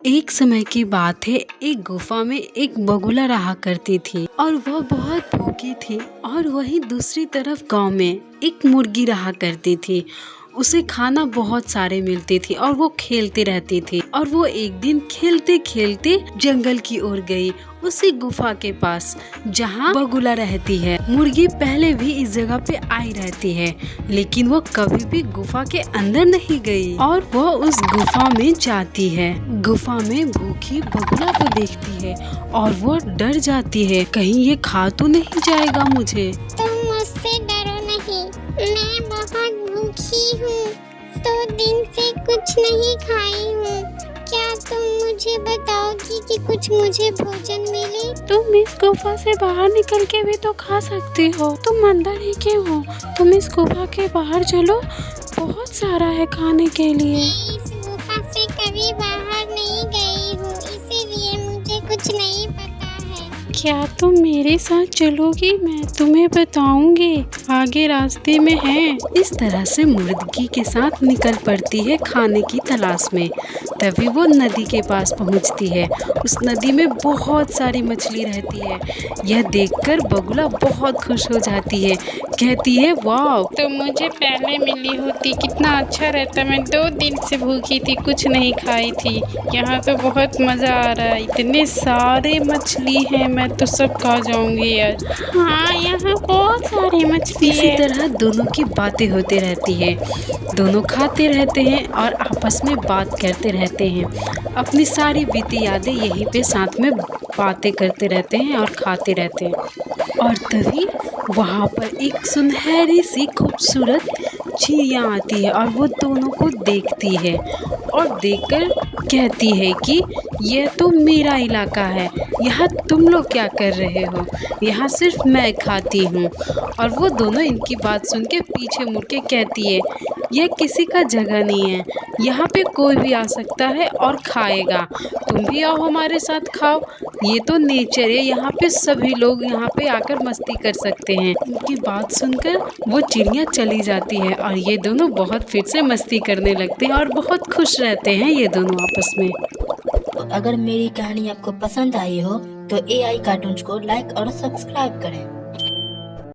एक समय की बात है, एक गुफा में एक बगुला रहा करती थी और वह बहुत भूखी थी। और वहीं दूसरी तरफ गांव में एक मुर्गी रहा करती थी। उसे खाना बहुत सारे मिलती थी और वो खेलती रहती थी। और वो एक दिन खेलते खेलते जंगल की ओर गई, उसी गुफा के पास जहाँ बगुला रहती है। मुर्गी पहले भी इस जगह पे आई रहती है, लेकिन वो कभी भी गुफा के अंदर नहीं गई और वह उस गुफा में जाती है। गुफा में भूखी बगुला को देखती है और वो डर जाती है, कहीं ये खा तो नहीं जाएगा मुझे। तुम मुझसे डरो नहीं, मैं बहुत भूखी हूँ, 2 दिन से कुछ नहीं खाई हूँ। क्या तुम मुझे बताओगी कि कुछ मुझे भोजन मिले? तुम इस गुफा से बाहर निकल के भी तो खा सकती हो, तुम अंदर ही क्यों हो? तुम इस गुफा के बाहर चलो, बहुत सारा है खाने के लिए। मैं इस गुफा से कभी बाहर नहीं गई हूँ, इसीलिए मुझे कुछ नहीं पता है। क्या तुम मेरे साथ चलोगी? मैं तुम्हें बताऊंगी, आगे रास्ते में है। इस तरह से मुर्गी के साथ निकल पड़ती है खाने की तलाश में। तभी वो नदी के पास पहुंचती है। उस नदी में बहुत सारी मछली रहती है। यह देखकर बगुला बहुत खुश हो जाती है, कहती है वाह, तुम मुझे पहले मिली होती कितना अच्छा रहता। मैं 2 दिन से भूखी थी, कुछ नहीं खाई थी। यहाँ तो बहुत मज़ा आ रहा है, इतने सारे मछली हैं, मैं तो सब खा जाऊंगी यार। हाँ, यहाँ बहुत सारी मछली इसी है। तरह दोनों की बातें होते रहती है। दोनों खाते रहते हैं और आपस में बात करते रहते हैं। अपनी सारी बीती यादें यहीं पे साथ में बातें करते रहते हैं और खाते रहते हैं। और तभी वहाँ पर एक सुनहरी सी खूबसूरत चिड़िया आती है और वो दोनों को देखती है और देखकर कहती है कि यह तो मेरा इलाका है, यहाँ तुम लोग क्या कर रहे हो? यहाँ सिर्फ मैं खाती हूँ। और वो दोनों इनकी बात सुन के पीछे मुड़ के कहती है, यह किसी का जगह नहीं है, यहाँ पे कोई भी आ सकता है और खाएगा। तुम भी आओ हमारे साथ खाओ, ये तो नेचर है, यहाँ पे सभी लोग यहाँ पे आकर मस्ती कर सकते हैं। इनकी बात सुनकर वो चिड़िया चली जाती है और ये दोनों बहुत फिर से मस्ती करने लगते हैं और बहुत खुश रहते हैं ये दोनों आपस में। तो अगर मेरी कहानी आपको पसंद आई हो तो AI कार्टून्स को लाइक और सब्सक्राइब करें।